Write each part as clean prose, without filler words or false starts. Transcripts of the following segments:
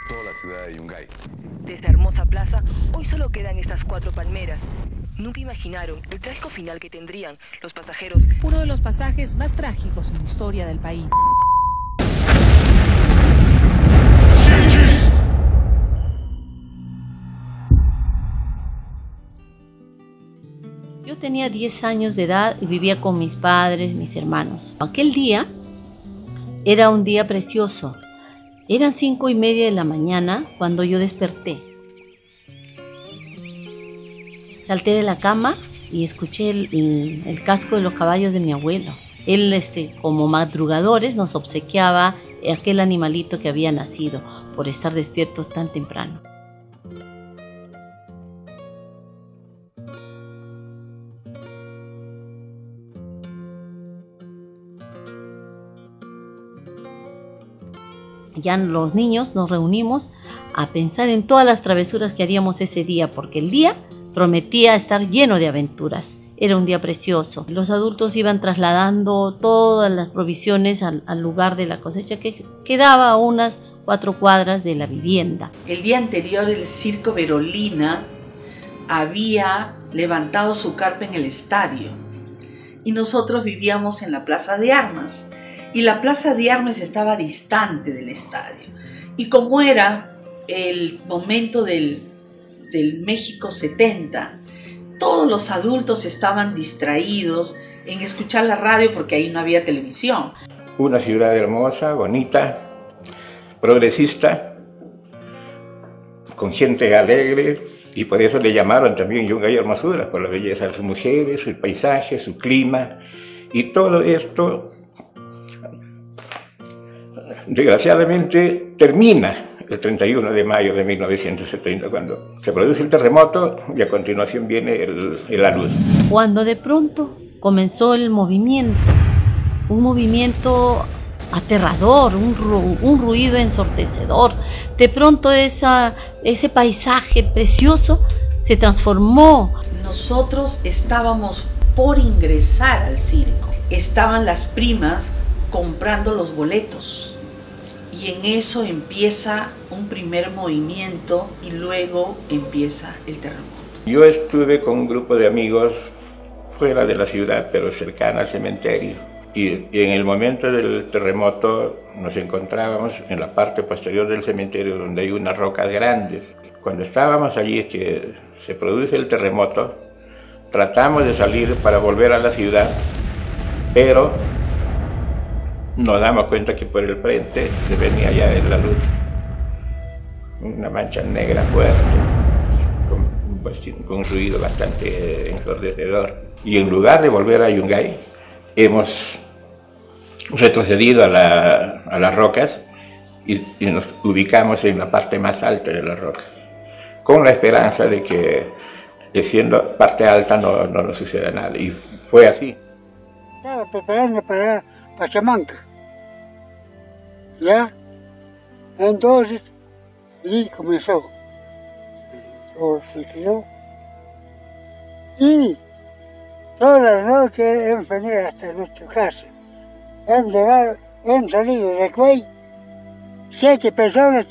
toda la ciudad de Yungay. De esa hermosa plaza, hoy solo quedan estas 4 palmeras. Nunca imaginaron el trágico final que tendrían los pasajeros. Uno de los pasajes más trágicos en la historia del país. Yo tenía 10 años de edad y vivía con mis padres, mis hermanos. Aquel día era un día precioso. Eran 5:30 de la mañana cuando yo desperté. Salté de la cama y escuché el casco de los caballos de mi abuelo. Él, como madrugadores, nos obsequiaba aquel animalito que había nacido por estar despiertos tan temprano. Ya los niños nos reunimos a pensar en todas las travesuras que haríamos ese día, porque el día prometía estar lleno de aventuras. Era un día precioso. Los adultos iban trasladando todas las provisiones al lugar de la cosecha, que quedaba a unas 4 cuadras de la vivienda. El día anterior el Circo Verolina había levantado su carpa en el estadio y nosotros vivíamos en la Plaza de Armas. Y la Plaza de Armas estaba distante del estadio. Y como era el momento del México 70, todos los adultos estaban distraídos en escuchar la radio porque ahí no había televisión. Una ciudad hermosa, bonita, progresista, con gente alegre, y por eso le llamaron también Yungay Hermosura, por la belleza de sus mujeres, su paisaje, su clima, y todo esto desgraciadamente termina el 31 de mayo de 1970, cuando se produce el terremoto y a continuación viene el alud. Cuando de pronto comenzó el movimiento, un movimiento aterrador, un ruido ensordecedor. De pronto ese paisaje precioso se transformó. Nosotros estábamos por ingresar al circo. Estaban las primas comprando los boletos. Y en eso empieza un primer movimiento y luego empieza el terremoto. Yo estuve con un grupo de amigos fuera de la ciudad, pero cercana al cementerio. Y en el momento del terremoto nos encontrábamos en la parte posterior del cementerio, donde hay unas rocas grandes. Cuando estábamos allí, que se produce el terremoto, tratamos de salir para volver a la ciudad, pero nos damos cuenta que por el frente se venía ya la luz, una mancha negra fuerte, con un ruido bastante ensordecedor. Y en lugar de volver a Yungay, hemos retrocedido a las rocas y nos ubicamos en la parte más alta de la roca, con la esperanza de que, siendo parte alta, no nos suceda nada. Y fue así. Estaba preparando para Pachamanca, ¿ya? Entonces, y comenzó, todo se quedó, y toda la noche hemos venido hasta nuestra casa, hemos salido de Cuey, 6 personas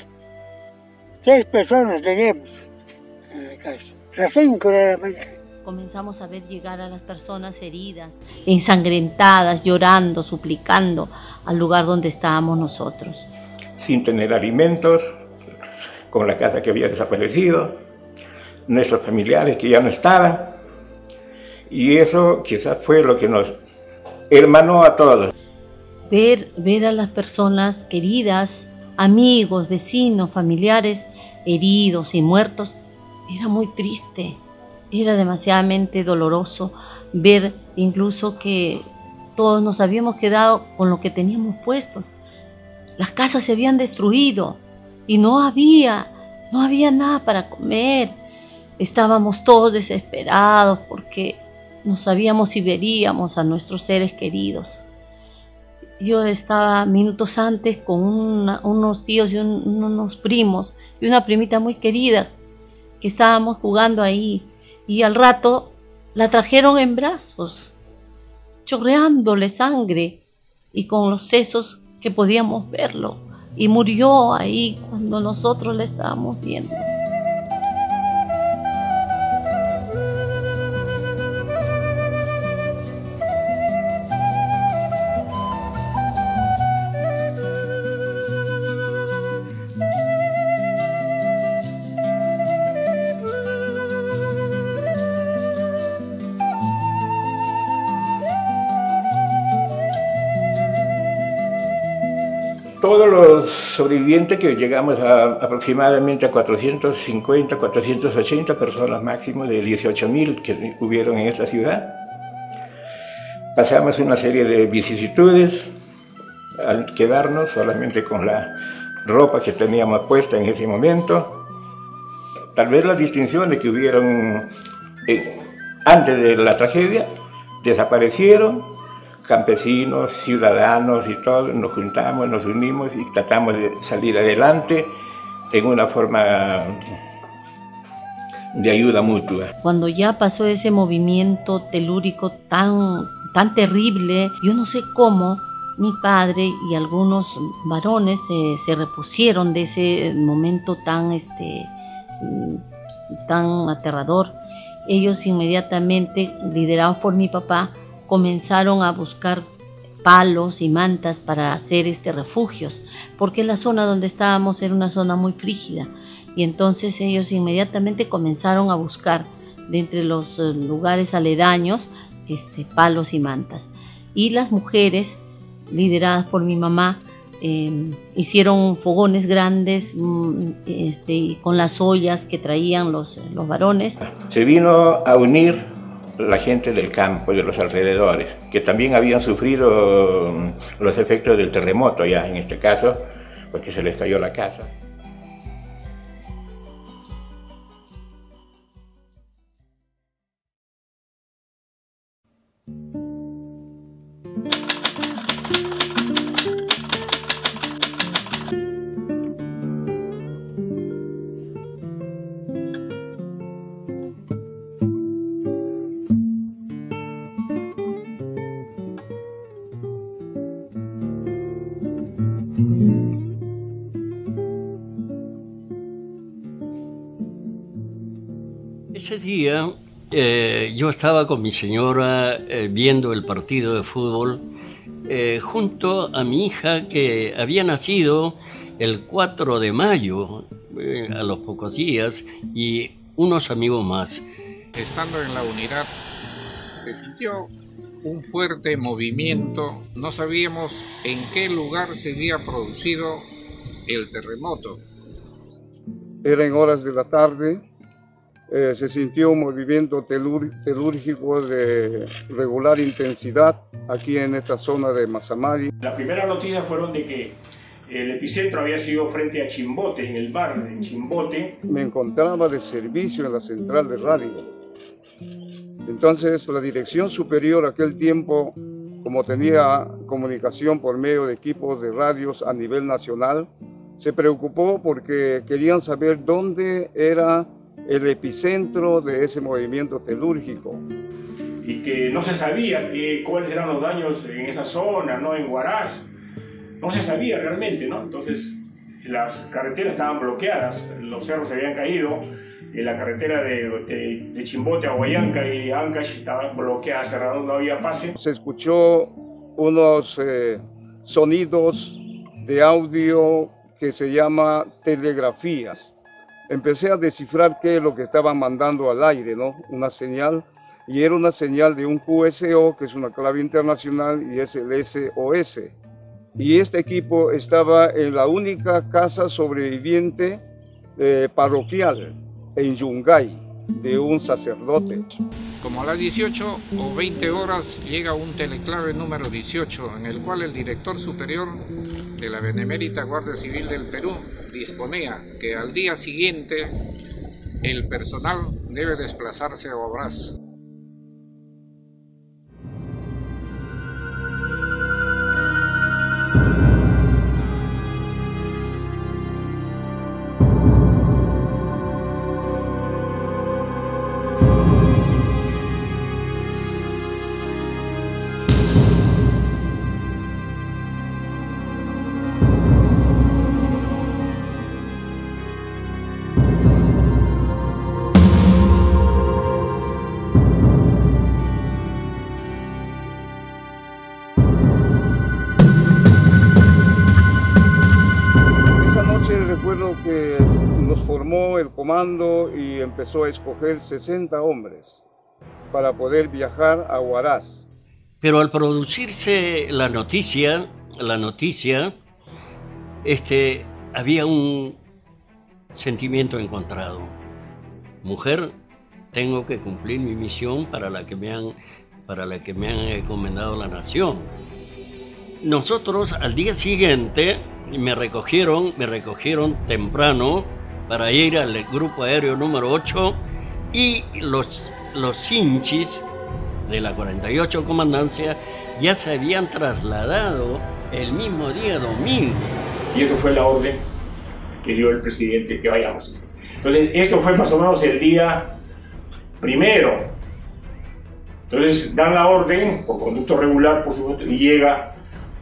teníamos en la casa, a las 5 de la mañana. Comenzamos a ver llegar a las personas heridas, ensangrentadas, llorando, suplicando al lugar donde estábamos nosotros. Sin tener alimentos, con la casa que había desaparecido, nuestros familiares que ya no estaban, y eso quizás fue lo que nos hermanó a todos. Ver a las personas queridas, amigos, vecinos, familiares, heridos y muertos, era muy triste. Era demasiadamente doloroso ver incluso que todos nos habíamos quedado con lo que teníamos puestos. Las casas se habían destruido y no había nada para comer. Estábamos todos desesperados porque no sabíamos si veríamos a nuestros seres queridos. Yo estaba minutos antes con unos tíos y unos primos y una primita muy querida que estábamos jugando ahí. Y al rato la trajeron en brazos, chorreándole sangre y con los sesos que podíamos verlo. y murió ahí cuando nosotros la estábamos viendo. Todos los sobrevivientes, que llegamos a aproximadamente a 450, 480 personas máximo, de 18.000 que hubieron en esta ciudad, pasamos una serie de vicisitudes al quedarnos solamente con la ropa que teníamos puesta en ese momento. Tal vez las distinciones que hubieron antes de la tragedia desaparecieron. Campesinos, ciudadanos y todos nos juntamos, nos unimos y tratamos de salir adelante en una forma de ayuda mutua. Cuando ya pasó ese movimiento telúrico tan terrible, yo no sé cómo mi padre y algunos varones se repusieron de ese momento tan aterrador. Ellos inmediatamente, liderados por mi papá, comenzaron a buscar palos y mantas para hacer refugios, porque la zona donde estábamos era una zona muy frígida, y entonces ellos inmediatamente comenzaron a buscar de entre los lugares aledaños palos y mantas. Y las mujeres, lideradas por mi mamá, hicieron fogones grandes con las ollas que traían los varones. Se vino a unir la gente del campo y de los alrededores, que también habían sufrido los efectos del terremoto ya en este caso, porque se les cayó la casa. Ese día yo estaba con mi señora viendo el partido de fútbol junto a mi hija, que había nacido el 4 de mayo, a los pocos días, y unos amigos más. Estando en la unidad se sintió un fuerte movimiento. No sabíamos en qué lugar se había producido el terremoto. Era en horas de la tarde. Se sintió un movimiento telúrgico de regular intensidad aquí en esta zona de Mazamari. Las primeras noticias fueron de que el epicentro había sido frente a Chimbote, en el bar de Chimbote. Me encontraba de servicio en la central de radio. Entonces la dirección superior aquel tiempo, como tenía comunicación por medio de equipos de radios a nivel nacional, se preocupó porque querían saber dónde era el epicentro de ese movimiento telúrgico. Y que no se sabía cuáles eran los daños en esa zona, ¿no? En Huaraz. No se sabía realmente, ¿no? Entonces las carreteras estaban bloqueadas, los cerros se habían caído, la carretera de Chimbote a Huallanca y Ancash estaba bloqueada, cerrada, no había pase. Se escuchó unos sonidos de audio que se llama telegrafías. Empecé a descifrar qué es lo que estaban mandando al aire, ¿no? Una señal, y era una señal de un QSO, que es una clave internacional, y es el SOS. Y este equipo estaba en la única casa sobreviviente parroquial, en Yungay, de un sacerdote. Como a las 18 o 20 horas llega un teleclave número 18, en el cual el director superior de la Benemérita Guardia Civil del Perú disponía que al día siguiente el personal debe desplazarse a Huaraz. comando y empezó a escoger 60 hombres para poder viajar a Huaraz. Pero al producirse la noticia, había un sentimiento encontrado. Mujer, tengo que cumplir mi misión para la que me han encomendado la nación. Nosotros al día siguiente me recogieron temprano para ir al grupo aéreo número 8 y los hinchis de la 48 Comandancia ya se habían trasladado el mismo día domingo. Y eso fue la orden que dio el presidente, que vayamos. Entonces, esto fue más o menos el día primero. Entonces, dan la orden, por conducto regular, por supuesto, y llega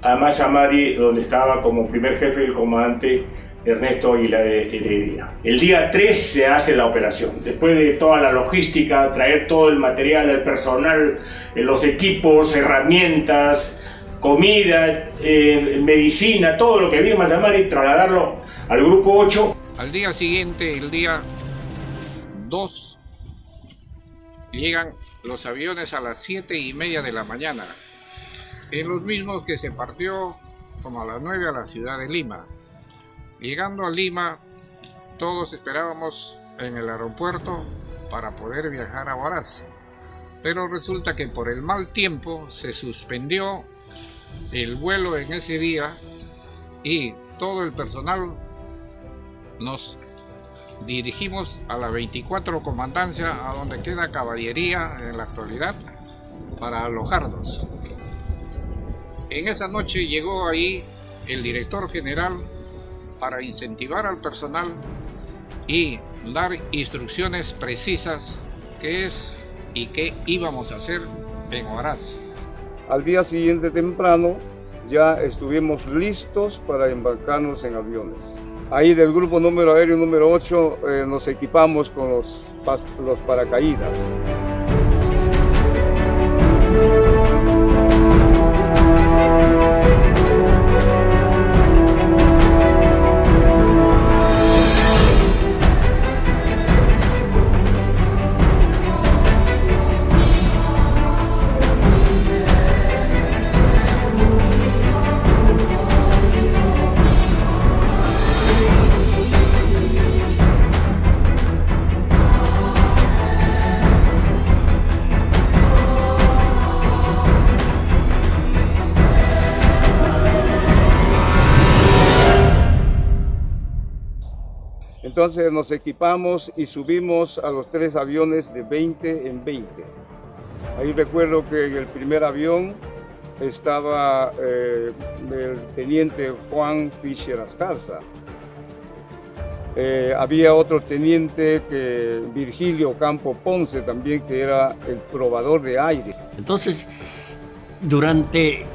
a Mazamari, donde estaba como primer jefe el comandante Ernesto Aguilar Heredia. El día 3 se hace la operación. Después de toda la logística, traer todo el material, el personal, los equipos, herramientas, comida, medicina, todo lo que había en Mazamari, trasladarlo al grupo 8. Al día siguiente, el día 2, llegan los aviones a las 7:30 de la mañana, en los mismos que se partió como a las 9 a la ciudad de Lima. Llegando a Lima, todos esperábamos en el aeropuerto para poder viajar a Huaraz, pero resulta que por el mal tiempo se suspendió el vuelo en ese día y todo el personal nos dirigimos a la 24 Comandancia, a donde queda caballería en la actualidad, para alojarnos. En esa noche llegó ahí el director general para incentivar al personal y dar instrucciones precisas qué es y qué íbamos a hacer en Huaraz. Al día siguiente temprano ya estuvimos listos para embarcarnos en aviones. Ahí del grupo número aéreo número 8 nos equipamos con los paracaídas. Entonces nos equipamos y subimos a los 3 aviones de 20 en 20. Ahí recuerdo que en el primer avión estaba el teniente Juan Fischer Ascarza. Había otro teniente, Virgilio Campo Ponce también, que era el probador de aire. Entonces, durante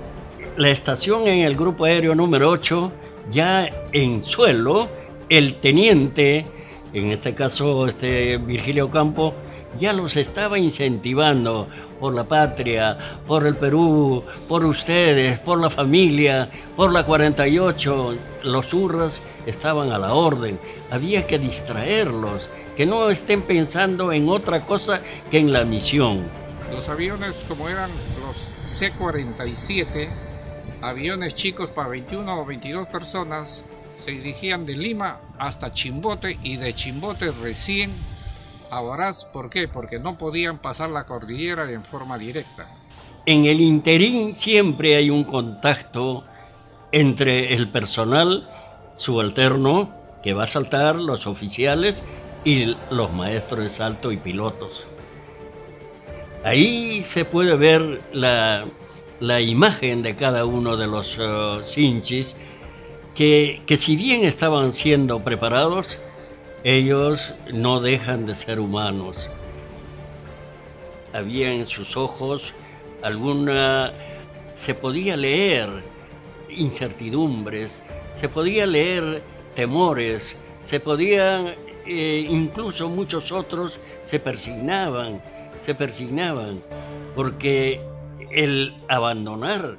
la estación en el grupo aéreo número 8, ya en suelo, el teniente, en este caso Virgilio Campo, ya los estaba incentivando por la patria, por el Perú, por ustedes, por la familia, por la 48. Los hurras estaban a la orden. Había que distraerlos, que no estén pensando en otra cosa que en la misión. Los aviones, como eran los C-47, aviones chicos para 21 o 22 personas, se dirigían de Lima hasta Chimbote y de Chimbote recién a Huaraz. ¿Por qué? Porque no podían pasar la cordillera en forma directa. En el interín siempre hay un contacto entre el personal subalterno que va a saltar, los oficiales y los maestros de salto y pilotos. Ahí se puede ver la imagen de cada uno de los hinchis, que si bien estaban siendo preparados, ellos no dejan de ser humanos. Había en sus ojos se podía leer incertidumbres, se podía leer temores, incluso muchos otros se persignaban, porque el abandonar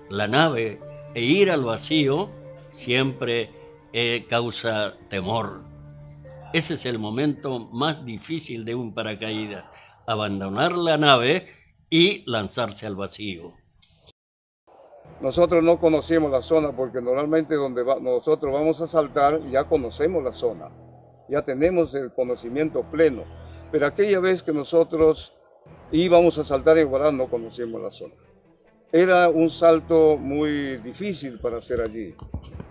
la nave e ir al vacío siempre causa temor. Ese es el momento más difícil de un paracaídas, abandonar la nave y lanzarse al vacío. Nosotros no conocíamos la zona porque normalmente donde nosotros vamos a saltar ya conocemos la zona, ya tenemos el conocimiento pleno, pero aquella vez que nosotros íbamos a saltar en Huaraz no conocíamos la zona. Era un salto muy difícil para hacer allí.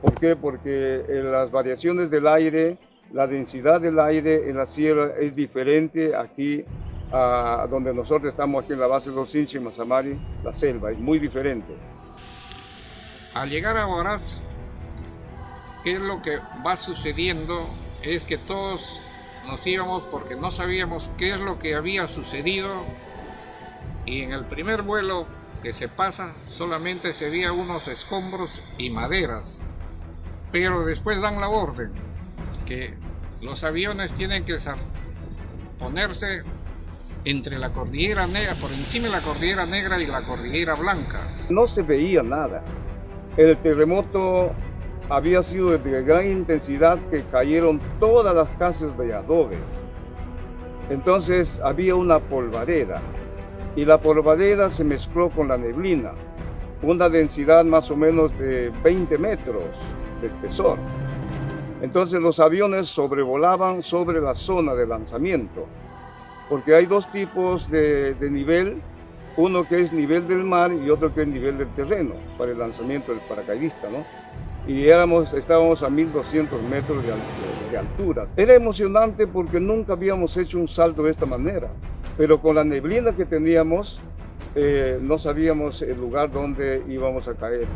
¿Por qué? Porque las variaciones del aire, la densidad del aire en la sierra es diferente aquí a donde nosotros estamos aquí en la base de los Inchi, Mazamari, la selva, es muy diferente. Al llegar a Huaraz, ¿qué es lo que va sucediendo? Es que todos nos íbamos porque no sabíamos qué es lo que había sucedido, y en el primer vuelo que se pasa solamente se veía unos escombros y maderas, pero después dan la orden que los aviones tienen que ponerse entre la cordillera negra, por encima de la cordillera negra y la cordillera blanca. No se veía nada. El terremoto había sido de gran intensidad, que cayeron todas las casas de adobes. Entonces había una polvareda, y la polvareda se mezcló con la neblina, una densidad más o menos de 20 metros de espesor. Entonces los aviones sobrevolaban sobre la zona de lanzamiento, porque hay dos tipos de nivel, uno que es nivel del mar y otro que es nivel del terreno, para el lanzamiento del paracaidista, ¿no? Y estábamos a 1200 metros de altura. Era emocionante porque nunca habíamos hecho un salto de esta manera, pero con la neblina que teníamos, no sabíamos el lugar donde íbamos a caer.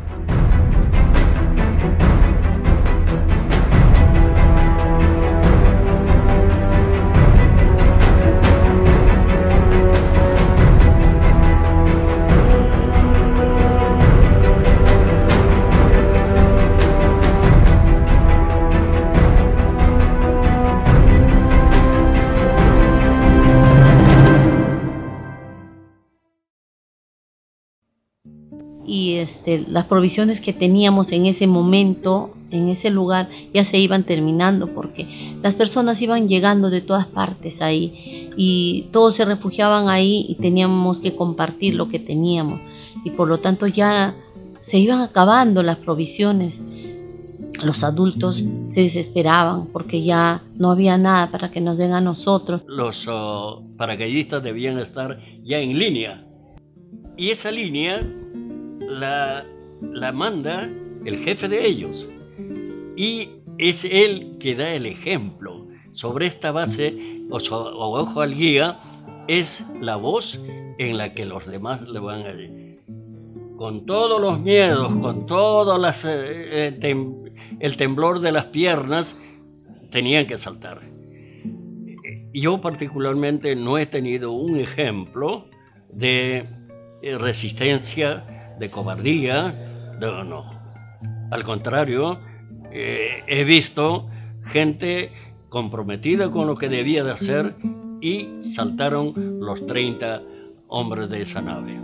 Y las provisiones que teníamos en ese momento, en ese lugar, ya se iban terminando, porque las personas iban llegando de todas partes ahí y todos se refugiaban ahí, y teníamos que compartir lo que teníamos, y por lo tanto ya se iban acabando las provisiones. Los adultos se desesperaban porque ya no había nada para que nos den a nosotros. Los paracaidistas debían estar ya en línea, y esa línea la manda el jefe de ellos, y es él que da el ejemplo. Sobre esta base, o ojo al guía, es la voz en la que los demás le van a decir. Con todos los miedos, con todo el temblor de las piernas, tenían que saltar. Yo particularmente no he tenido un ejemplo de resistencia, de cobardía, no. Al contrario, he visto gente comprometida con lo que debía de hacer, y saltaron los 30 hombres de esa nave.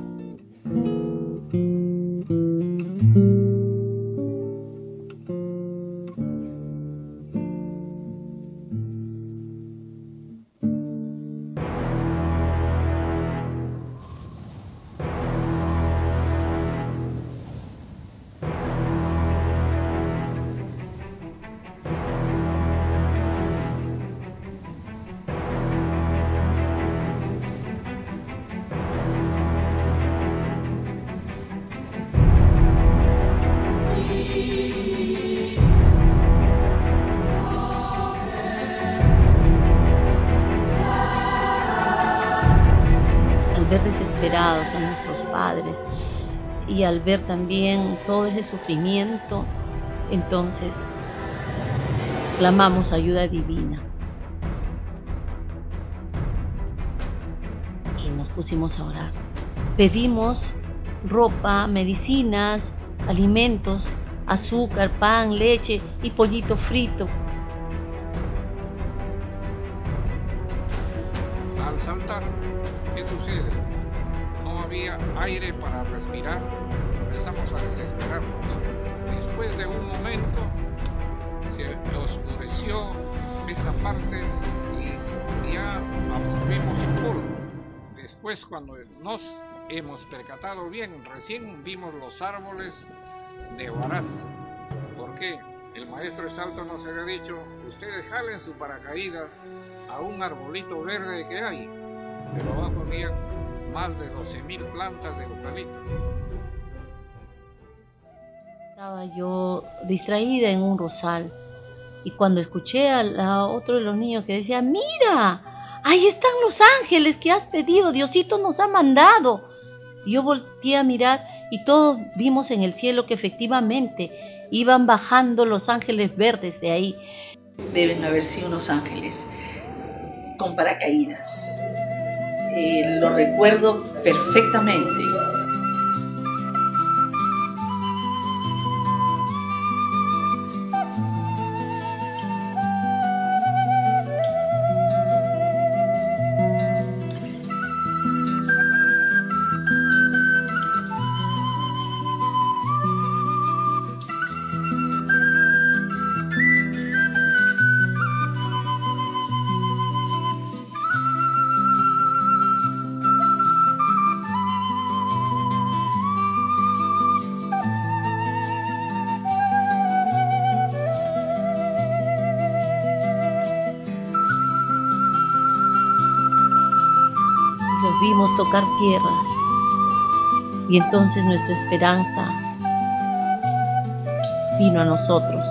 Ver desesperados a nuestros padres, y al ver también todo ese sufrimiento, entonces clamamos ayuda divina y nos pusimos a orar. Pedimos ropa, medicinas, alimentos, azúcar, pan, leche y pollito frito. Al saltar, ¿qué sucede? No había aire para respirar, empezamos a desesperarnos. Después de un momento se oscureció esa parte y ya absorbimos su polvo. Después, cuando nos hemos percatado bien, recién vimos los árboles de Huaraz. ¿Por qué? El maestro Exalto nos había dicho: ustedes jalen su paracaídas a un arbolito verde que hay, pero abajo había más de 12.000 plantas de eucalipto. Estaba yo distraída en un rosal y cuando escuché a otro de los niños que decía: mira, ahí están los ángeles que has pedido, Diosito nos ha mandado. Y yo volteé a mirar y todos vimos en el cielo que efectivamente iban bajando los ángeles verdes de ahí. Deben haber sido unos ángeles con paracaídas. Lo recuerdo perfectamente. Los vimos tocar tierra y entonces nuestra esperanza vino a nosotros.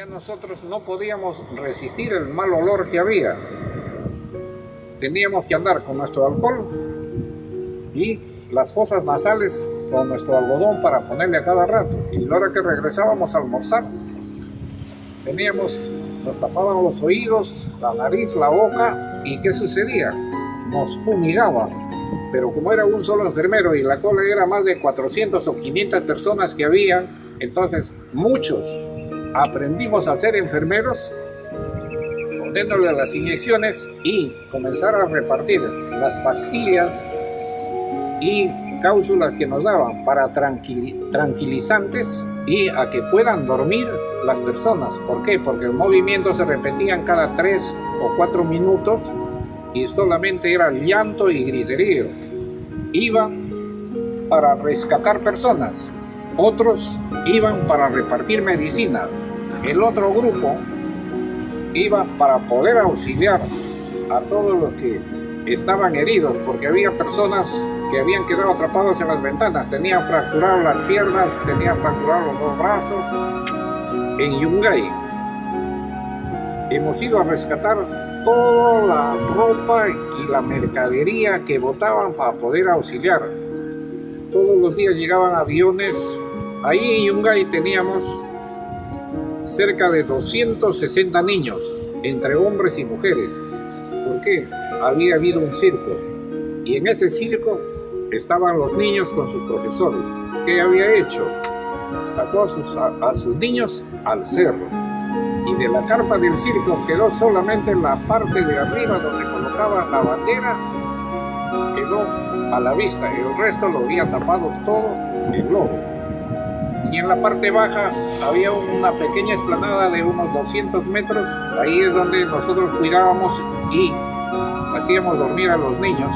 Nosotros no podíamos resistir el mal olor que había. Teníamos que andar con nuestro alcohol y las fosas nasales con nuestro algodón para ponerle a cada rato. Y a la hora que regresábamos a almorzar, nos tapábamos los oídos, la nariz, la boca. ¿Y qué sucedía? nos fumigaba, pero como era un solo enfermero y la cola era más de 400 o 500 personas que había, entonces muchos aprendimos a ser enfermeros, poniéndole las inyecciones y comenzar a repartir las pastillas y cápsulas que nos daban para tranquilizantes y a que puedan dormir las personas. ¿Por qué? Porque los movimientos se repetían cada 3 o 4 minutos y solamente era llanto y griterío. Iban para rescatar personas, otros iban para repartir medicina, el otro grupo iba para poder auxiliar a todos los que estaban heridos, porque había personas que habían quedado atrapados en las ventanas, tenían fracturadas las piernas, tenían fracturados los 2 brazos. En Yungay hemos ido a rescatar toda la ropa y la mercadería que botaban para poder auxiliar. Todos los días llegaban aviones. Ahí en Yungay teníamos cerca de 260 niños, entre hombres y mujeres. ¿Por qué? Había habido un circo, y en ese circo estaban los niños con sus profesores. ¿Qué había hecho? Sacó a sus niños al cerro, y de la carpa del circo quedó solamente la parte de arriba donde colocaban la bandera, quedó a la vista, y el resto lo había tapado todo el globo. Y en la parte baja había una pequeña explanada de unos 200 metros, ahí es donde nosotros cuidábamos y hacíamos dormir a los niños.